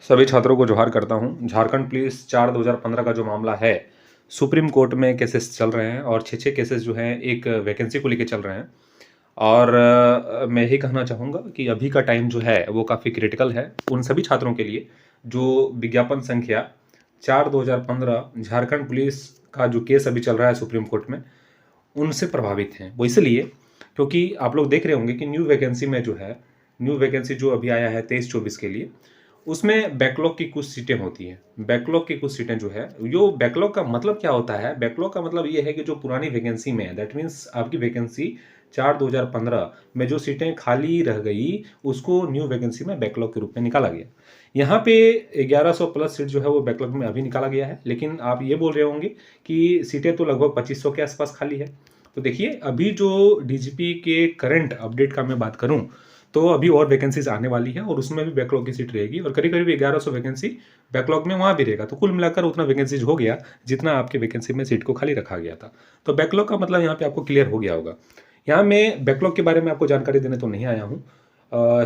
सभी छात्रों को जोहार करता हूं। झारखंड पुलिस 4/2015 का जो मामला है, सुप्रीम कोर्ट में केसेस चल रहे हैं और 6-6 केसेस जो हैं एक वैकेंसी को लेके चल रहे हैं। और मैं यही कहना चाहूँगा कि अभी का टाइम जो है वो काफ़ी क्रिटिकल है उन सभी छात्रों के लिए जो विज्ञापन संख्या 4/2015 झारखंड पुलिस का जो केस अभी चल रहा है सुप्रीम कोर्ट में, उनसे प्रभावित हैं। वो इसलिए क्योंकि आप लोग देख रहे होंगे कि न्यू वैकेंसी में जो है, न्यू वैकेंसी जो अभी आया है 23-24 के लिए, उसमें बैकलॉग की कुछ सीटें होती हैं। बैकलॉग की कुछ सीटें जो है, यो बैकलॉग का मतलब क्या होता है? बैकलॉग का मतलब ये है कि जो पुरानी वैकेंसी में है, दैट मीन्स आपकी वैकेंसी 4/2015 में जो सीटें खाली रह गई, उसको न्यू वैकेंसी में बैकलॉग के रूप में निकाला गया। यहाँ पे 1100 प्लस सीट जो है वो बैकलॉग में अभी निकाला गया है, लेकिन आप ये बोल रहे होंगे कि सीटें तो लगभग 2500 के आसपास खाली है। तो देखिए, अभी जो डीजीपी के करंट अपडेट का मैं बात करूं तो अभी और वैकेंसीज आने वाली है और उसमें भी बैकलॉग की सीट रहेगी और करीब करीब 1100 वैकेंसी बैकलॉग में वहाँ भी रहेगा। तो कुल मिलाकर उतना वैकेंसीज हो गया जितना आपके वैकेंसी में सीट को खाली रखा गया था। तो बैकलॉग का मतलब यहाँ पे आपको क्लियर हो गया होगा। यहाँ मैं बैकलॉग के बारे में आपको जानकारी देने तो नहीं आया हूँ।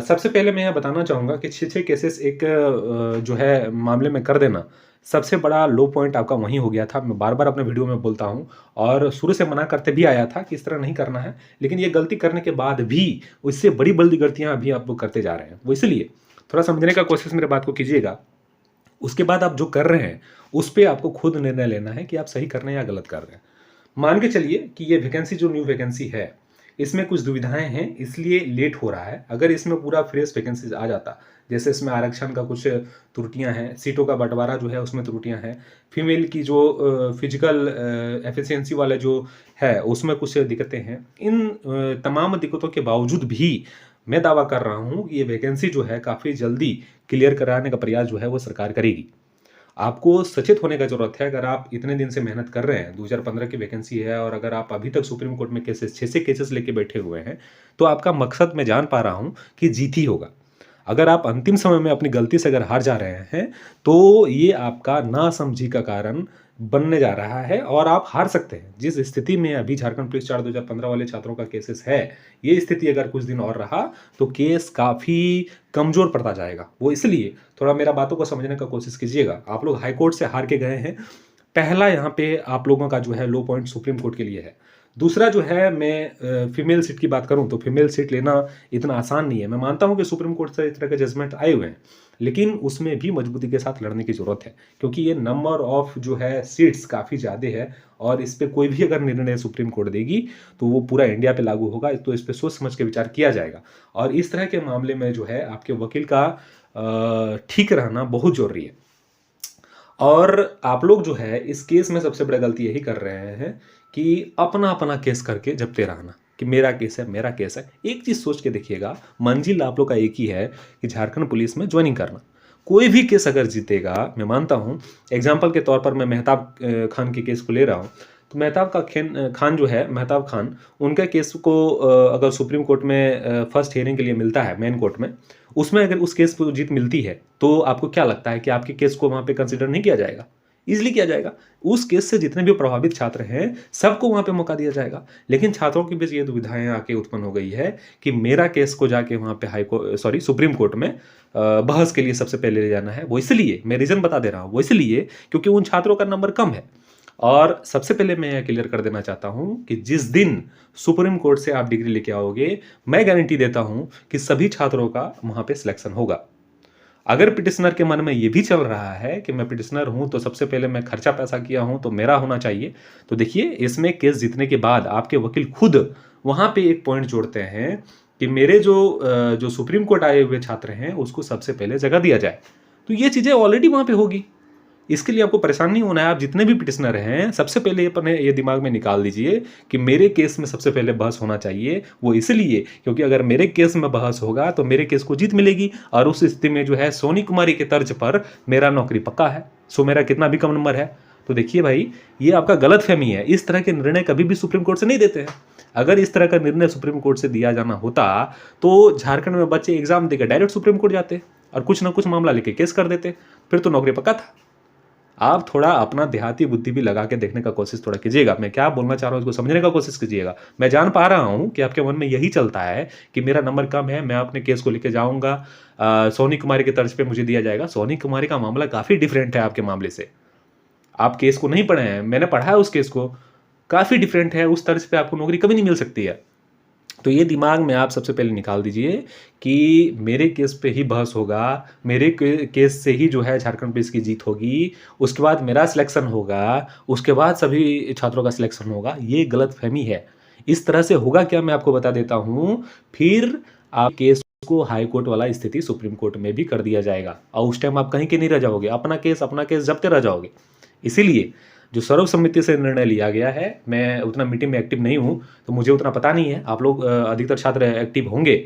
सबसे पहले मैं यह बताना चाहूँगा कि 6-6 केसेस एक जो है मामले में कर देना, सबसे बड़ा लो पॉइंट आपका वहीं हो गया था। मैं बार बार अपने वीडियो में बोलता हूँ और शुरू से मना करते भी आया था कि इस तरह नहीं करना है, लेकिन ये गलती करने के बाद भी उससे बड़ी बड़ी गलतियाँ अभी आप लोग करते जा रहे हैं। वो इसलिए थोड़ा समझने का कोशिश मेरे बात को कीजिएगा। उसके बाद आप जो कर रहे हैं उस पर आपको खुद निर्णय लेना है कि आप सही कर रहे हैं या गलत कर रहे हैं। मान के चलिए कि ये वैकेंसी जो न्यू वैकेंसी है, इसमें कुछ दुविधाएं हैं इसलिए लेट हो रहा है। अगर इसमें पूरा फ्रेश वैकेंसीज आ जाता, जैसे इसमें आरक्षण का कुछ त्रुटियां हैं, सीटों का बंटवारा जो है उसमें त्रुटियां हैं, फीमेल की जो फिजिकल एफिशिएंसी वाले जो है उसमें कुछ दिक्कतें हैं, इन तमाम दिक्कतों के बावजूद भी मैं दावा कर रहा हूँ कि ये वैकेंसी जो है काफ़ी जल्दी क्लियर कराने का प्रयास जो है वो सरकार करेगी। आपको सचेत होने का जरूरत है। अगर आप इतने दिन से मेहनत कर रहे हैं, 2015 की वैकेंसी है और अगर आप अभी तक सुप्रीम कोर्ट में केसेस 6 केसेस लेके बैठे हुए हैं, तो आपका मकसद मैं जान पा रहा हूं कि जीत ही होगा। अगर आप अंतिम समय में अपनी गलती से अगर हार जा रहे हैं तो ये आपका नासमझी का कारण बनने जा रहा है और आप हार सकते हैं। जिस स्थिति में अभी झारखंड पुलिस 4/2015 वाले छात्रों का केसेस है, ये स्थिति अगर कुछ दिन और रहा तो केस काफ़ी कमजोर पड़ता जाएगा। वो इसलिए थोड़ा मेरा बातों को समझने का कोशिश कीजिएगा। आप लोग हाई कोर्ट से हार के गए हैं, पहला यहाँ पे आप लोगों का जो है लो पॉइंट सुप्रीम कोर्ट के लिए है। दूसरा जो है, मैं फीमेल सीट की बात करूं तो फीमेल सीट लेना इतना आसान नहीं है। मैं मानता हूं कि सुप्रीम कोर्ट से इस तरह के जजमेंट आए हुए हैं, लेकिन उसमें भी मजबूती के साथ लड़ने की जरूरत है, क्योंकि ये नंबर ऑफ जो है सीट्स काफ़ी ज़्यादा है और इस पर कोई भी अगर निर्णय सुप्रीम कोर्ट देगी तो वो पूरा इंडिया पे लागू होगा। तो इस पर सोच समझ के विचार किया जाएगा और इस तरह के मामले में जो है आपके वकील का ठीक रहना बहुत जरूरी है। और आप लोग जो है इस केस में सबसे बड़ा गलती यही कर रहे हैं कि अपना अपना केस करके जपते रहना कि मेरा केस है, मेरा केस है। एक चीज सोच के देखिएगा, मंजिल आप लोग का एक ही है कि झारखंड पुलिस में ज्वाइनिंग करना। कोई भी केस अगर जीतेगा, मैं मानता हूं, एग्जाम्पल के तौर पर मैं मेहताब खान के केस को ले रहा हूं, तो मेहताब का खान जो है, मेहताब खान, उनका केस को अगर सुप्रीम कोर्ट में फर्स्ट हियरिंग के लिए मिलता है, मेन कोर्ट में, उसमें अगर उस केस को जीत मिलती है तो आपको क्या लगता है कि आपके केस को वहां पे कंसिडर नहीं किया जाएगा? इजीली किया जाएगा। उस केस से जितने भी प्रभावित छात्र हैं सबको वहां पे मौका दिया जाएगा। लेकिन छात्रों के बीच ये दुविधाएं आके उत्पन्न हो गई है कि मेरा केस को जाके वहां पे सुप्रीम कोर्ट में बहस के लिए सबसे पहले ले जाना है। वो इसलिए, मैं रीजन बता दे रहा हूं, वो इसलिए क्योंकि उन छात्रों का नंबर कम है। और सबसे पहले मैं यह क्लियर कर देना चाहता हूं कि जिस दिन सुप्रीम कोर्ट से आप डिग्री लेके आओगे, मैं गारंटी देता हूं कि सभी छात्रों का वहां पे सिलेक्शन होगा। अगर पिटिशनर के मन में यह भी चल रहा है कि मैं पिटिशनर हूं तो सबसे पहले मैं खर्चा पैसा किया हूं तो मेरा होना चाहिए, तो देखिए, इसमें केस जीतने के बाद आपके वकील खुद वहां पे एक पॉइंट जोड़ते हैं कि मेरे जो सुप्रीम कोर्ट आए हुए छात्र हैं उसको सबसे पहले जगह दिया जाए। तो ये चीजें ऑलरेडी वहां पे होगी। इसके लिए आपको परेशान नहीं होना है। आप जितने भी पिटिशनर हैं सबसे पहले अपने ये दिमाग में निकाल दीजिए कि मेरे केस में सबसे पहले बहस होना चाहिए। वो इसलिए क्योंकि अगर मेरे केस में बहस होगा तो मेरे केस को जीत मिलेगी और उस स्थिति में जो है सोनी कुमारी के तर्ज पर मेरा नौकरी पक्का है। सो मेरा कितना भी कम नंबर है। तो देखिए भाई, ये आपका गलत फहमी है। इस तरह के निर्णय कभी भी सुप्रीम कोर्ट से नहीं देते हैं। अगर इस तरह का निर्णय सुप्रीम कोर्ट से दिया जाना होता तो झारखंड में बच्चे एग्जाम देकर डायरेक्ट सुप्रीम कोर्ट जाते और कुछ ना कुछ मामला लेके केस कर देते, फिर तो नौकरी पक्का था। आप थोड़ा अपना देहाती बुद्धि भी लगा के देखने का कोशिश थोड़ा कीजिएगा। मैं क्या बोलना चाह रहा हूँ, इसको समझने का कोशिश कीजिएगा। मैं जान पा रहा हूँ कि आपके मन में यही चलता है कि मेरा नंबर कम है, मैं अपने केस को लेके जाऊँगा, सोनी कुमारी की तर्ज पे मुझे दिया जाएगा। सोनी कुमारी का मामला काफ़ी डिफरेंट है आपके मामले से। आप केस को नहीं पढ़े हैं, मैंने पढ़ा है उस केस को, काफ़ी डिफरेंट है, उस तर्ज पे आपको नौकरी कभी नहीं मिल सकती है। तो ये दिमाग में आप सबसे पहले निकाल दीजिए कि मेरे केस पे ही बहस होगा, मेरे केस से ही जो है झारखंड पुलिस की जीत होगी, उसके बाद मेरा सिलेक्शन होगा, उसके बाद सभी छात्रों का सिलेक्शन होगा। ये गलतफ़हमी है। इस तरह से होगा क्या, मैं आपको बता देता हूँ। फिर आप केस को हाई कोर्ट वाला स्थिति सुप्रीम कोर्ट में भी कर दिया जाएगा और उस टाइम आप कहीं के नहीं रह जाओगे, अपना केस जपते रह जाओगे। इसीलिए जो सर्वसम्मति से निर्णय लिया गया है, मैं उतना मीटिंग में एक्टिव नहीं हूँ, तो मुझे उतना पता नहीं है। आप लोग अधिकतर छात्र एक्टिव होंगे,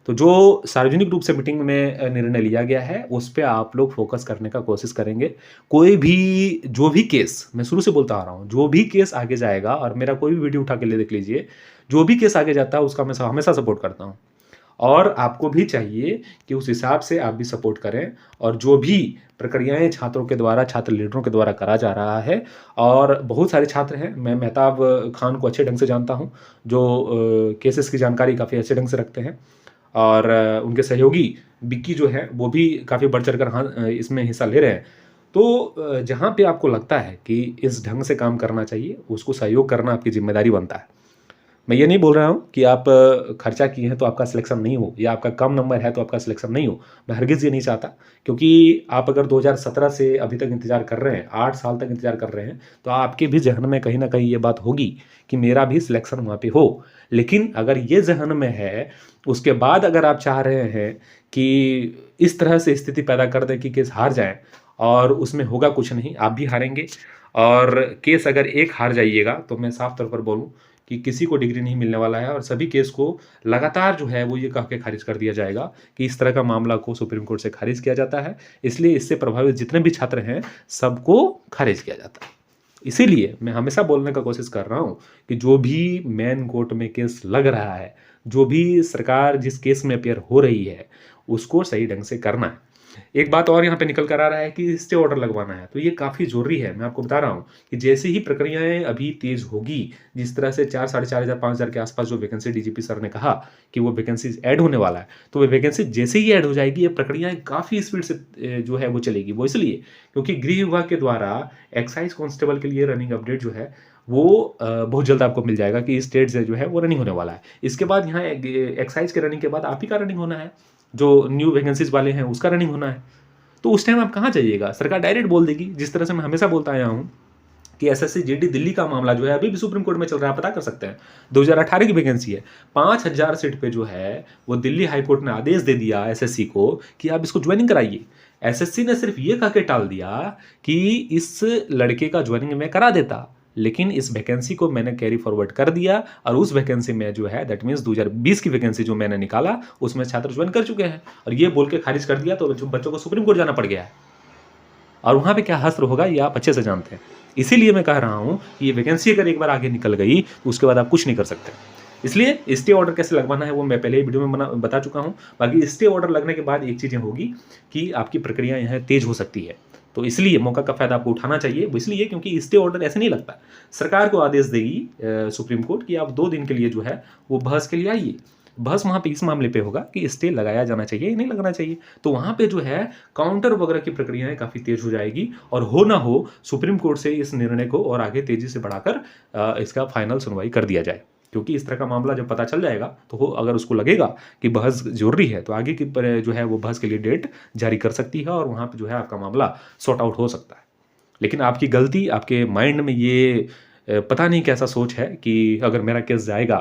तो जो सार्वजनिक रूप से मीटिंग में निर्णय लिया गया है, उस पे आप लोग फोकस करने का कोशिश करेंगे। कोई भी जो भी केस, मैं शुरू से बोलता आ रहा हूँ, जो भी केस आगे जाएगा, और मेरा कोई भी वीडियो उठा के देख लीजिए, जो भी केस आगे जाता है उसका मैं हमेशा सपोर्ट करता हूँ। और आपको भी चाहिए कि उस हिसाब से आप भी सपोर्ट करें, और जो भी प्रक्रियाएं छात्रों के द्वारा, छात्र लीडरों के द्वारा करा जा रहा है, और बहुत सारे छात्र हैं, मैं मेहताब खान को अच्छे ढंग से जानता हूं, जो केसेस की जानकारी काफ़ी अच्छे ढंग से रखते हैं, और उनके सहयोगी बिक्की जो है वो भी काफ़ी बढ़ चढ़ कर हाँ इसमें हिस्सा ले रहे हैं। तो जहाँ पे आपको लगता है कि इस ढंग से काम करना चाहिए, उसको सहयोग करना आपकी जिम्मेदारी बनता है। मैं ये नहीं बोल रहा हूँ कि आप खर्चा किए हैं तो आपका सिलेक्शन नहीं हो, या आपका कम नंबर है तो आपका सिलेक्शन नहीं हो। मैं हरगिज़ ये नहीं चाहता, क्योंकि आप अगर 2017 से अभी तक इंतज़ार कर रहे हैं, 8 साल तक इंतज़ार कर रहे हैं, तो आपके भी ज़हन में कहीं न कहीं ये बात होगी कि मेरा भी सिलेक्शन वहाँ पे हो। लेकिन अगर ये ज़हन में है, उसके बाद अगर आप चाह रहे हैं कि इस तरह से स्थिति पैदा कर दें कि केस हार जाएँ, और उसमें होगा कुछ नहीं, आप भी हारेंगे। और केस अगर एक हार जाइएगा, तो मैं साफ तौर पर बोलूँ कि किसी को डिग्री नहीं मिलने वाला है, और सभी केस को लगातार जो है वो ये कह के खारिज कर दिया जाएगा कि इस तरह का मामला को सुप्रीम कोर्ट से खारिज किया जाता है, इसलिए इससे प्रभावित जितने भी छात्र हैं सबको खारिज किया जाता है। इसीलिए मैं हमेशा बोलने का कोशिश कर रहा हूँ कि जो भी मेन कोर्ट में केस लग रहा है, जो भी सरकार जिस केस में अपेयर हो रही है, उसको सही ढंग से करना है। एक बात और यहाँ पे निकल कर आ रहा है कि स्टे ऑर्डर लगवाना है, तो ये काफ़ी ज़रूरी है। मैं आपको बता रहा हूँ कि जैसे ही प्रक्रियाएँ अभी तेज़ होगी, जिस तरह से 4 साढ़े 4 हज़ार 5 हज़ार के आसपास जो वैकेंसी डीजीपी सर ने कहा कि वो वैकेंसीज़ ऐड होने वाला है, तो वो वैकेंसी जैसे ही ऐड हो जाएगी, ये प्रक्रियाएँ काफ़ी स्पीड से जो है वो चलेगी। वो इसलिए क्योंकि गृह विभाग के द्वारा एक्साइज़ कांस्टेबल के लिए रनिंग अपडेट जो है वो बहुत जल्द आपको मिल जाएगा कि इस डेट से जो है वो रनिंग होने वाला है। इसके बाद यहाँ एक्साइज़ के रनिंग के बाद आप ही का रनिंग होना है, जो न्यू वैकेंसीज़ वाले हैं उसका रनिंग होना है। तो उस टाइम आप कहाँ जाइएगा? सरकार डायरेक्ट बोल देगी, जिस तरह से मैं हमेशा बोलता आया हूँ कि एसएससी जीडी दिल्ली का मामला जो है अभी भी सुप्रीम कोर्ट में चल रहा है, आप पता कर सकते हैं। 2018 की वैकेंसी है, 5000 सीट पे जो है वो दिल्ली हाई कोर्ट ने आदेश दे दिया एसएससी को कि आप इसको ज्वाइनिंग कराइए। एसएससी ने सिर्फ ये कह के टाल दिया कि इस लड़के का ज्वाइनिंग मैं करा देता, लेकिन इस वैकेंसी को मैंने कैरी फॉरवर्ड कर दिया, और उस वैकेंसी में जो है दैट मीन्स 2020 की वैकेंसी जो मैंने निकाला उसमें छात्र ज्वाइन कर चुके हैं, और ये बोल के खारिज कर दिया, तो बच्चों को सुप्रीम कोर्ट जाना पड़ गया है। और वहाँ पे क्या हश्र होगा ये आप अच्छे से जानते हैं। इसीलिए मैं कह रहा हूँ कि ये वैकेंसी अगर एक बार आगे निकल गई तो उसके बाद आप कुछ नहीं कर सकते। इसलिए स्टे ऑर्डर कैसे लगवाना है वो मैं पहले ही वीडियो में बता चुका हूँ। बाकी स्टे ऑर्डर लगने के बाद एक चीज़ें होगी कि आपकी प्रक्रिया यहाँ तेज हो सकती है, तो इसलिए मौका का फ़ायदा आपको उठाना चाहिए। वो इसलिए क्योंकि स्टे ऑर्डर ऐसे नहीं लगता, सरकार को आदेश देगी सुप्रीम कोर्ट कि आप 2 दिन के लिए जो है वो बहस के लिए आइए। बहस वहाँ पे इस मामले पे होगा कि स्टे लगाया जाना चाहिए या नहीं लगाना चाहिए। तो वहाँ पे जो है काउंटर वगैरह की प्रक्रियाएं काफ़ी तेज हो जाएगी, और हो ना हो सुप्रीम कोर्ट से इस निर्णय को और आगे तेजी से बढ़ाकर इसका फाइनल सुनवाई कर दिया जाए। क्योंकि इस तरह का मामला जब पता चल जाएगा तो अगर उसको लगेगा कि बहस जरूरी है, तो आगे की जो है वो बहस के लिए डेट जारी कर सकती है, और वहाँ पे जो है आपका मामला सॉर्ट आउट हो सकता है। लेकिन आपकी गलती, आपके माइंड में ये पता नहीं कैसा सोच है कि अगर मेरा केस जाएगा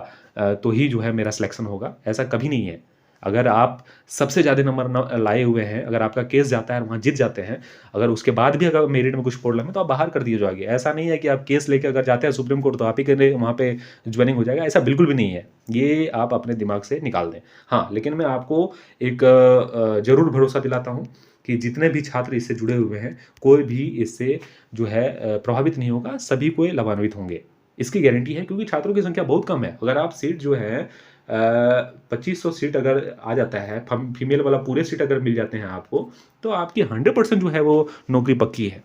तो ही जो है मेरा सिलेक्शन होगा। ऐसा कभी नहीं है। अगर आप सबसे ज़्यादा नंबर लाए हुए हैं, अगर आपका केस जाता है और वहाँ जीत जाते हैं, अगर उसके बाद भी अगर मेरिट में कुछ प्रॉब्लम है तो आप बाहर कर दिए जाओगे। ऐसा नहीं है कि आप केस लेके अगर जाते हैं सुप्रीम कोर्ट तो आप ही के वहाँ पे ज्वाइनिंग हो जाएगा, ऐसा बिल्कुल भी नहीं है। ये आप अपने दिमाग से निकाल दें। हाँ, लेकिन मैं आपको एक ज़रूर भरोसा दिलाता हूँ कि जितने भी छात्र इससे जुड़े हुए हैं, कोई भी इससे जो है प्रभावित नहीं होगा, सभी को ये लाभान्वित होंगे। इसकी गारंटी है, क्योंकि छात्रों की संख्या बहुत कम है। अगर आप सीट जो है 2500 सीट अगर आ जाता है, फीमेल वाला पूरे सीट अगर मिल जाते हैं आपको, तो आपकी 100% जो है वो नौकरी पक्की है।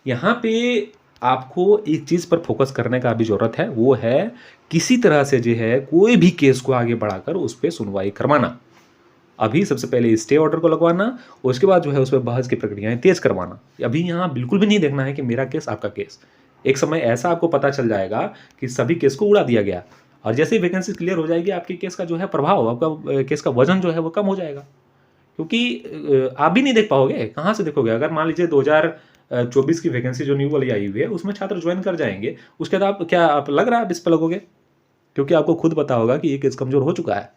यहाँ पे आपको एक चीज़ पर फोकस करने का अभी ज़रूरत है, वो है किसी तरह से जो है कोई भी केस को आगे बढ़ाकर उस पे सुनवाई करवाना। अभी सबसे पहले स्टे ऑर्डर को लगवाना, उसके बाद जो है उस पे बहस की प्रक्रियाएँ तेज़ करवाना। अभी यहाँ बिल्कुल भी नहीं देखना है कि मेरा केस, आपका केस। एक समय ऐसा आपको पता चल जाएगा कि सभी केस को उड़ा दिया गया और जैसे ही वैकेंसी क्लियर हो जाएगी, आपके केस का जो है प्रभाव, आपका केस का वज़न जो है वो कम हो जाएगा। क्योंकि आप भी नहीं देख पाओगे, कहाँ से देखोगे? अगर मान लीजिए 2024 की वैकेंसी जो न्यू वाली आई हुई है, उसमें छात्र ज्वाइन कर जाएँगे, उसके बाद आप क्या आप लग रहा है आप इस पे लगोगे? क्योंकि आपको खुद पता होगा कि ये केस कमज़ोर हो चुका है।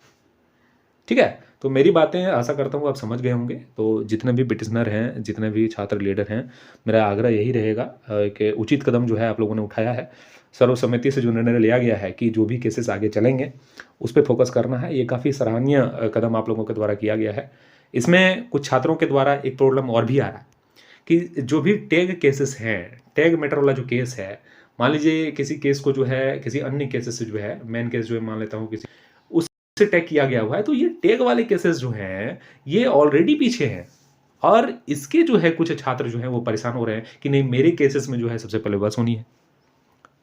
ठीक है? तो मेरी बातें आशा करता हूँ आप समझ गए होंगे। तो जितने भी पिटिशनर हैं, जितने भी छात्र लीडर हैं, मेरा आग्रह यही रहेगा कि उचित कदम जो है आप लोगों ने उठाया है। सर्वसम्मति से जो निर्णय लिया गया है कि जो भी केसेस आगे चलेंगे, उस पे फोकस करना है। ये काफ़ी सराहनीय कदम आप लोगों के द्वारा किया गया है। इसमें कुछ छात्रों के द्वारा एक प्रॉब्लम और भी आ रहा है कि जो भी टैग केसेस हैं, टैग मैटर वाला जो केस है, मान लीजिए किसी केस को जो है किसी अन्य केसेस से जो है, मेन केस जो है मान लेता हूँ किसी उससे टैग किया गया हुआ है, तो ये टैग वाले केसेस जो हैं, ये ऑलरेडी पीछे हैं और इसके जो है कुछ छात्र जो हैं वो परेशान हो रहे हैं कि नहीं मेरे केसेस में जो है सबसे पहले बस होनी है।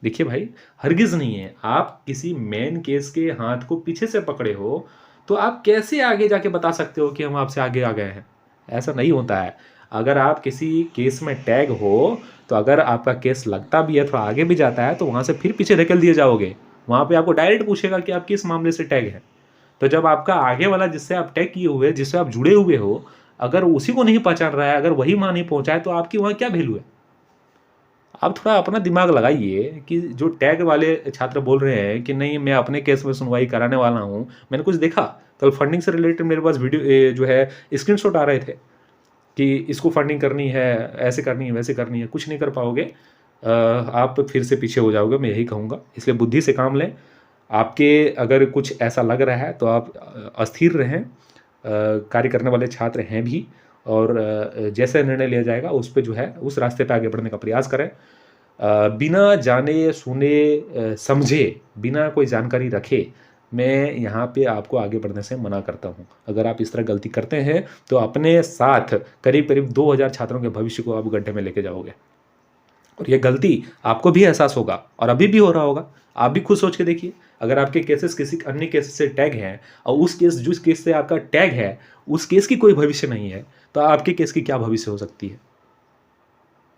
देखिए भाई, हरगिज़ नहीं है। आप किसी मेन केस के हाथ को पीछे से पकड़े हो, तो आप कैसे आगे जाके बता सकते हो कि हम आपसे आगे आ गए हैं? ऐसा नहीं होता है। अगर आप किसी केस में टैग हो, तो अगर आपका केस लगता भी है, थोड़ा आगे भी जाता है, तो वहाँ से फिर पीछे धकेल दिए जाओगे। वहाँ पे आपको डायरेक्ट पूछेगा कि आप किस मामले से टैग हैं। तो जब आपका आगे वाला जिससे आप टैग किए हुए, जिससे आप जुड़े हुए हो, अगर उसी को नहीं पहचान रहा है, अगर वही वहाँ नहीं पहुँचा है, तो आपकी वहाँ क्या वैल्यू है? आप थोड़ा अपना दिमाग लगाइए कि जो टैग वाले छात्र बोल रहे हैं कि नहीं मैं अपने केस में सुनवाई कराने वाला हूँ, मैंने कुछ देखा कल फंडिंग से रिलेटेड मेरे पास वीडियो जो है स्क्रीनशॉट आ रहे थे कि इसको फंडिंग करनी है, ऐसे करनी है, वैसे करनी है, कुछ नहीं कर पाओगे। आप फिर से पीछे हो जाओगे, मैं यही कहूँगा। इसलिए बुद्धि से काम लें। आपके अगर कुछ ऐसा लग रहा है तो आप अस्थिर रहें। कार्य करने वाले छात्र हैं भी और जैसे निर्णय लिया जाएगा उस पे जो है उस रास्ते पे आगे बढ़ने का प्रयास करें। बिना जाने सुने समझे, बिना कोई जानकारी रखे मैं यहाँ पे आपको आगे बढ़ने से मना करता हूँ। अगर आप इस तरह गलती करते हैं तो अपने साथ करीब-करीब 2000 छात्रों के भविष्य को आप गड्ढे में लेके जाओगे। और ये गलती आपको भी एहसास होगा और अभी भी हो रहा होगा। आप भी खुद सोच के देखिए, अगर आपके केसेस किसी अन्य केस से टैग हैं और उस केस जिस केस से आपका टैग है, उस केस की कोई भविष्य नहीं है, तो आपके केस की क्या भविष्य हो सकती है?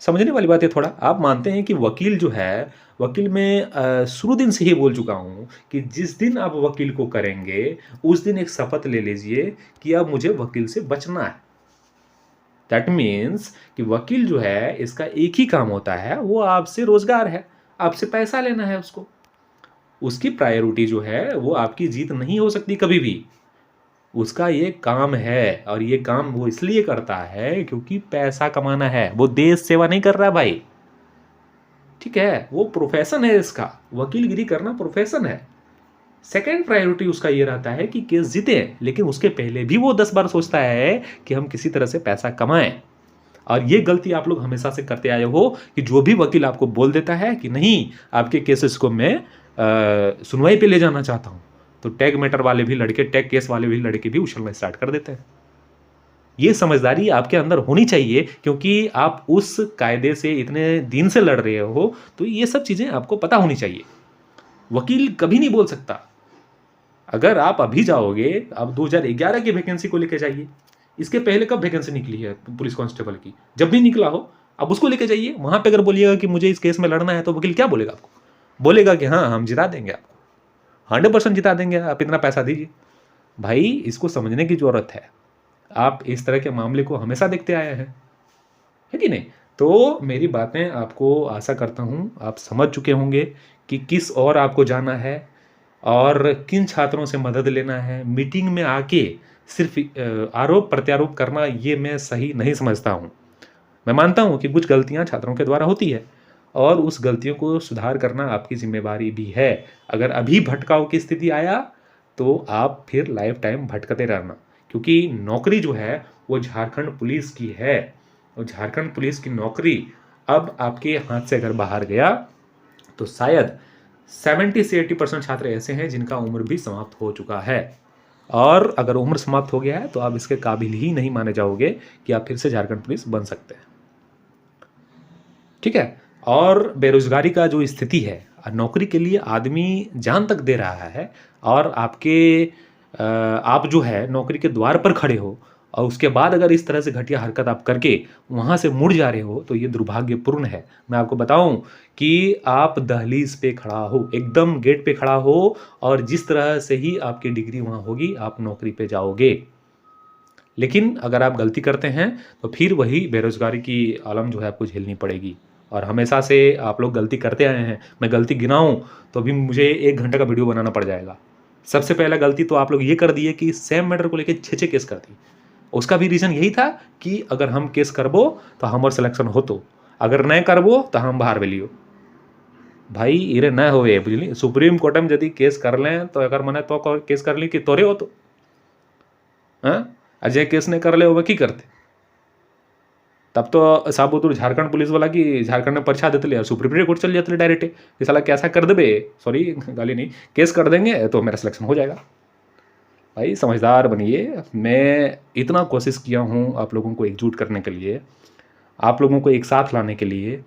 समझने वाली बात है थोड़ा। आप मानते हैं कि वकील जो है, वकील मैं शुरू दिन से ही बोल चुका हूँ कि जिस दिन आप वकील को करेंगे, उस दिन एक शपथ ले लीजिए कि अब मुझे वकील से बचना है। दैट मीन्स कि वकील जो है इसका एक ही काम होता है, वो आपसे रोजगार है, आपसे पैसा लेना है उसको। उसकी प्रायोरिटी जो है वो आपकी जीत नहीं हो सकती कभी भी। उसका ये काम है और ये काम वो इसलिए करता है क्योंकि पैसा कमाना है, वो देश सेवा नहीं कर रहा भाई। ठीक है, वो प्रोफेशन है इसका, वकीलगिरी करना प्रोफेशन है। सेकेंड प्रायोरिटी उसका ये रहता है कि केस जीते, लेकिन उसके पहले भी वो 10 बार सोचता है कि हम किसी तरह से पैसा कमाएं। और ये गलती आप लोग हमेशा से करते आए हो कि जो भी वकील आपको बोल देता है कि नहीं आपके केसेस को मैं सुनवाई पे ले जाना चाहता हूं, तो टैग मैटर वाले भी लड़के, टैग केस वाले भी लड़के भी उछलना स्टार्ट कर देते हैं। ये समझदारी आपके अंदर होनी चाहिए क्योंकि आप उस कायदे से इतने दिन से लड़ रहे हो, तो ये सब चीजें आपको पता होनी चाहिए। वकील कभी नहीं बोल सकता। अगर आप अभी जाओगे, आप 2011 की वैकेंसी को लेके जाइए। इसके पहले कब वैकेंसी निकली है पुलिस कांस्टेबल की? जब भी निकला हो, अब उसको लेके जाइए। वहां पे अगर बोलिएगा कि मुझे इस केस में लड़ना है, तो वकील क्या बोलेगा आपको? बोलेगा कि हाँ हम जिता देंगे आपको, 100% जिता देंगे, आप इतना पैसा दीजिए। भाई इसको समझने की जरूरत है। आप इस तरह के मामले को हमेशा देखते आए हैं, है कि नहीं? तो मेरी बातें आपको आशा करता हूं आप समझ चुके होंगे कि किस और आपको जाना है और किन छात्रों से मदद लेना है। मीटिंग में आके सिर्फ आरोप प्रत्यारोप करना ये मैं सही नहीं समझता हूँ। मैं मानता हूँ कि कुछ गलतियाँ छात्रों के द्वारा होती है और उस गलतियों को सुधार करना आपकी जिम्मेवारी भी है। अगर अभी भटकाव की स्थिति आया तो आप फिर लाइफ टाइम भटकते रहना, क्योंकि नौकरी जो है वो झारखंड पुलिस की है और झारखंड पुलिस की नौकरी अब आपके हाथ से अगर बाहर गया तो शायद 70 से 80% छात्र ऐसे हैं जिनका उम्र भी समाप्त हो चुका है। और अगर उम्र समाप्त हो गया है तो आप इसके काबिल ही नहीं माने जाओगे कि आप फिर से झारखंड पुलिस बन सकते हैं। ठीक है? और बेरोज़गारी का जो स्थिति है, नौकरी के लिए आदमी जान तक दे रहा है और आप जो है नौकरी के द्वार पर खड़े हो और उसके बाद अगर इस तरह से घटिया हरकत आप करके वहाँ से मुड़ जा रहे हो, तो ये दुर्भाग्यपूर्ण है। मैं आपको बताऊँ कि आप दहलीज़ पे खड़ा हो, एकदम गेट पे खड़ा हो और जिस तरह से ही आपकी डिग्री वहाँ होगी, आप नौकरी पे जाओगे। लेकिन अगर आप गलती करते हैं तो फिर वही बेरोज़गारी की आलम जो है आपको झेलनी पड़ेगी। और हमेशा से आप लोग गलती करते आए हैं। मैं गलती गिनाऊँ तो अभी मुझे 1 घंटे का वीडियो बनाना पड़ जाएगा। सबसे पहला गलती तो आप लोग ये कर दिए कि सैम मैटर को लेके 6-6 केस कर दिए। उसका भी रीज़न यही था कि अगर हम केस करबो तो हमर सिलेक्शन होतो, अगर नहीं करबो तो हम बाहर भेलियो। भाई इरे न होवे बुझली, सुप्रीम कोर्ट में यदि केस कर लें तो अगर मने तो केस कर ली कि तोरे हो तो हाँ, अजय केस नहीं कर ले वो की करते। तब तो साबुतुर झारखंड पुलिस वाला की झारखंड में परीक्षा देते सुप्रीम कोर्ट चल जाते डायरेक्ट कि साला कैसा कर देबे, सॉरी गाली नहीं, केस कर देंगे तो मेरा सिलेक्शन हो जाएगा। भाई समझदार बनिए। मैं इतना कोशिश किया हूँ आप लोगों को एकजुट करने के लिए, आप लोगों को एक साथ लाने के लिए,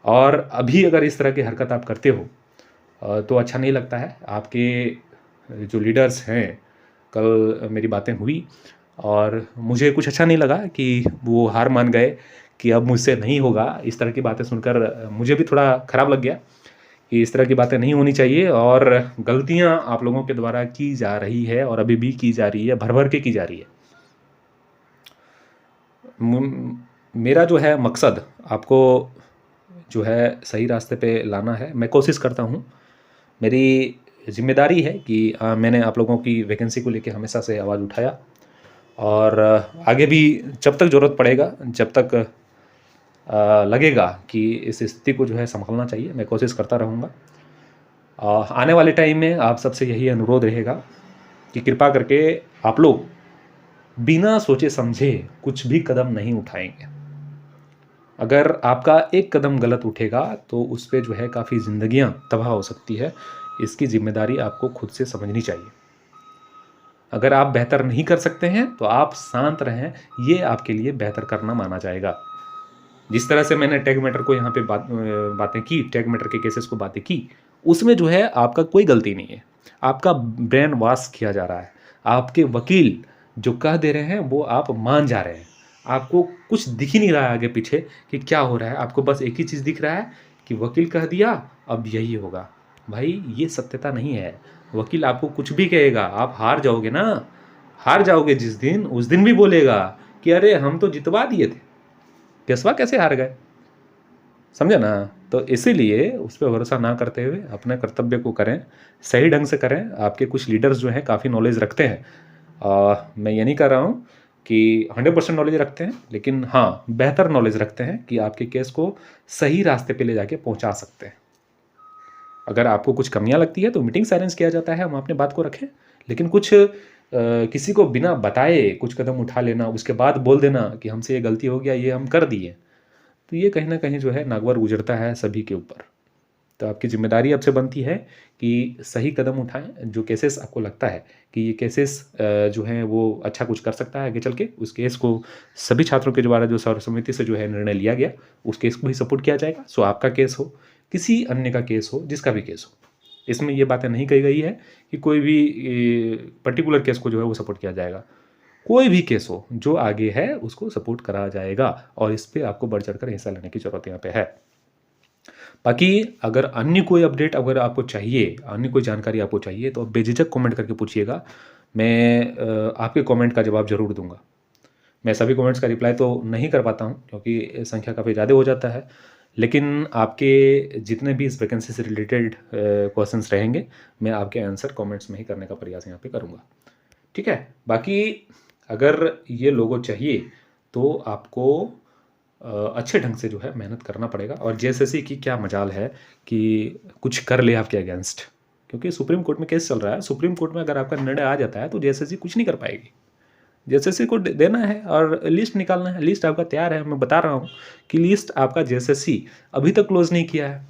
और अभी अगर इस तरह की हरकत आप करते हो तो अच्छा नहीं लगता है। आपके जो लीडर्स हैं, कल मेरी बातें हुई और मुझे कुछ अच्छा नहीं लगा कि वो हार मान गए कि अब मुझसे नहीं होगा। इस तरह की बातें सुनकर मुझे भी थोड़ा ख़राब लग गया कि इस तरह की बातें नहीं होनी चाहिए और गलतियां आप लोगों के द्वारा की जा रही है और अभी भी की जा रही है, भर भर के की जा रही है। मेरा जो है मकसद आपको जो है सही रास्ते पे लाना है। मैं कोशिश करता हूँ, मेरी जिम्मेदारी है कि मैंने आप लोगों की वैकेंसी को लेके हमेशा से आवाज़ उठाया और आगे भी जब तक ज़रूरत पड़ेगा, जब तक लगेगा कि इस स्थिति को जो है संभालना चाहिए, मैं कोशिश करता रहूँगा। आने वाले टाइम में आप सबसे यही अनुरोध रहेगा कि कृपा करके आप लोग बिना सोचे समझे कुछ भी कदम नहीं उठाएंगे। अगर आपका एक कदम गलत उठेगा तो उस पर जो है काफ़ी ज़िंदगियां तबाह हो सकती है। इसकी जिम्मेदारी आपको खुद से समझनी चाहिए। अगर आप बेहतर नहीं कर सकते हैं तो आप शांत रहें, ये आपके लिए बेहतर करना माना जाएगा। जिस तरह से मैंने टैग मैटर को यहाँ पे बातें की, टैग मैटर के केसेस को बातें की, उसमें जो है आपका कोई गलती नहीं है। आपका ब्रेन वॉश किया जा रहा है। आपके वकील जो कह दे रहे हैं वो आप मान जा रहे हैं। आपको कुछ दिख ही नहीं रहा है आगे पीछे कि क्या हो रहा है। आपको बस एक ही चीज़ दिख रहा है कि वकील कह दिया अब यही होगा। भाई ये सत्यता नहीं है। वकील आपको कुछ भी कहेगा, आप हार जाओगे ना, हार जाओगे जिस दिन, उस दिन भी बोलेगा कि अरे हम तो जितवा दिए थे, केसवा कैसे हार गए। समझे ना? तो इसीलिए उस पर भरोसा ना करते हुए अपने कर्तव्य को करें, सही ढंग से करें। आपके कुछ लीडर्स जो हैं काफ़ी नॉलेज रखते हैं। मैं ये नहीं कह रहा हूँ कि 100% नॉलेज रखते हैं, लेकिन हाँ बेहतर नॉलेज रखते हैं कि आपके केस को सही रास्ते पे ले जाके पहुँचा सकते हैं। अगर आपको कुछ कमियां लगती है तो मीटिंग्स अरेंज किया जाता है, हम अपने बात को रखें। लेकिन कुछ किसी को बिना बताए कुछ कदम उठा लेना, उसके बाद बोल देना कि हमसे ये गलती हो गया, ये हम कर दिए, तो ये कहीं ना कहीं जो है नागवार गुजरता है सभी के ऊपर। तो आपकी जिम्मेदारी आपसे बनती है कि सही कदम उठाएं। जो केसेस आपको लगता है कि ये केसेस जो हैं वो अच्छा कुछ कर सकता है आगे चल के, उस केस को सभी छात्रों के द्वारा जो सर्वसम्मति से जो है निर्णय लिया गया, उस केस को ही सपोर्ट किया जाएगा। सो आपका केस हो, किसी अन्य का केस हो, जिसका भी केस हो, इसमें ये बातें नहीं कही गई है कि कोई भी पर्टिकुलर केस को जो है वो सपोर्ट किया जाएगा। कोई भी केस हो जो आगे है उसको सपोर्ट करा जाएगा और इस पर आपको बढ़ चढ़कर हिस्सा लेने की जरूरत यहाँ पे है। बाकी अगर अन्य कोई अपडेट अगर आपको चाहिए, अन्य कोई जानकारी आपको चाहिए, तो आप बेझिझक कमेंट करके पूछिएगा। मैं आपके कमेंट का जवाब जरूर दूंगा। मैं सभी कमेंट्स का रिप्लाई तो नहीं कर पाता हूं क्योंकि संख्या काफ़ी ज़्यादा हो जाता है, लेकिन आपके जितने भी इस वैकेंसी से रिलेटेड क्वेश्चंस रहेंगे, मैं आपके आंसर कमेंट्स में ही करने का प्रयास यहाँ पे करूँगा। ठीक है। बाकी अगर ये लोगो चाहिए तो आपको अच्छे ढंग से जो है मेहनत करना पड़ेगा। और जेएसएससी की क्या मजाल है कि कुछ कर ले आपके अगेंस्ट, क्योंकि सुप्रीम कोर्ट में केस चल रहा है। सुप्रीम कोर्ट में अगर आपका निर्णय आ जाता है तो जेएसएससी कुछ नहीं कर पाएगी। जेएसएससी को देना है और लिस्ट निकालना है। लिस्ट आपका तैयार है, मैं बता रहा हूँ कि लिस्ट आपका जेएसएससी अभी तक क्लोज नहीं किया है।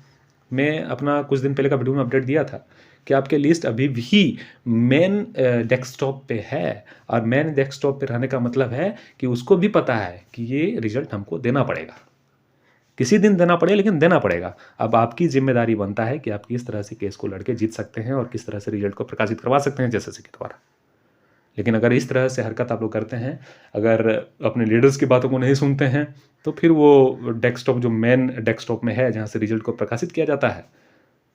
मैं अपना कुछ दिन पहले का वीडियो में अपडेट दिया था कि आपके लिस्ट अभी भी मेन डेस्कटॉप पे है, और मेन डेस्कटॉप पे रहने का मतलब है कि उसको भी पता है कि ये रिजल्ट हमको देना पड़ेगा। किसी दिन देना पड़े, लेकिन देना पड़ेगा। अब आपकी जिम्मेदारी बनता है कि आप किस तरह से केस को लड़के जीत सकते हैं और किस तरह से रिजल्ट को प्रकाशित करवा सकते हैं जजेस के द्वारा। लेकिन अगर इस तरह से हरकत आप लोग करते हैं, अगर अपने लीडर्स की बातों को नहीं सुनते हैं, तो फिर वो डेस्कटॉप जो मेन डेस्कटॉप में है जहाँ से रिजल्ट को प्रकाशित किया जाता है,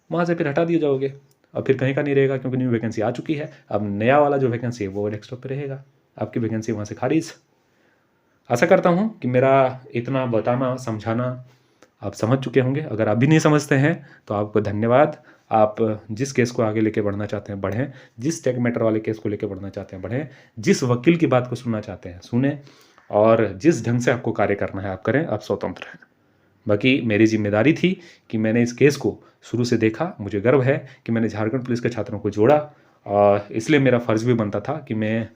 वहाँ से फिर हटा दिए जाओगे और फिर कहीं का नहीं रहेगा, क्योंकि न्यू वैकेंसी आ चुकी है। अब नया वाला जो वैकेंसी है वो डेस्कटॉप पे रहेगा, आपकी वैकेंसी वहाँ से खारिज। आशा करता हूँ कि मेरा इतना बताना समझाना आप समझ चुके होंगे। अगर आप भी नहीं समझते हैं तो आपको धन्यवाद। आप जिस केस को आगे लेके बढ़ना चाहते हैं बढ़ें, जिस टेक मैटर वाले केस को लेके बढ़ना चाहते हैं बढ़ें, जिस वकील की बात को सुनना चाहते हैं सुने, और जिस ढंग से आपको कार्य करना है आप करें, आप स्वतंत्र हैं। बाकी मेरी जिम्मेदारी थी कि मैंने इस केस को शुरू से देखा। मुझे गर्व है कि मैंने झारखंड पुलिस के छात्रों को जोड़ा, और इसलिए मेरा फ़र्ज़ भी बनता था कि मैं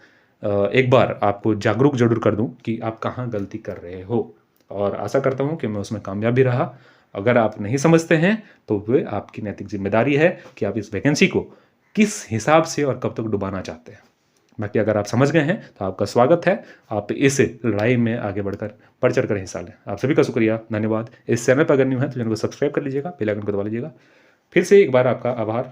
एक बार आपको जागरूक जरूर कर दूं कि आप कहाँ गलती कर रहे हो, और आशा करता हूं कि मैं उसमें कामयाब भी रहा। अगर आप नहीं समझते हैं तो वे आपकी नैतिक जिम्मेदारी है कि आप इस वैकेंसी को किस हिसाब से और कब तक डुबाना चाहते हैं। बाकी अगर आप समझ गए हैं तो आपका स्वागत है, आप इस लड़ाई में आगे बढ़ चढ़ कर हिस्सा लें। आप सभी का शुक्रिया, धन्यवाद। इस चैनल पर अगर न्यू है तो चैनल को सब्सक्राइब कर लीजिएगा, बेल आइकन को दबा लीजिएगा। फिर से एक बार आपका आभार।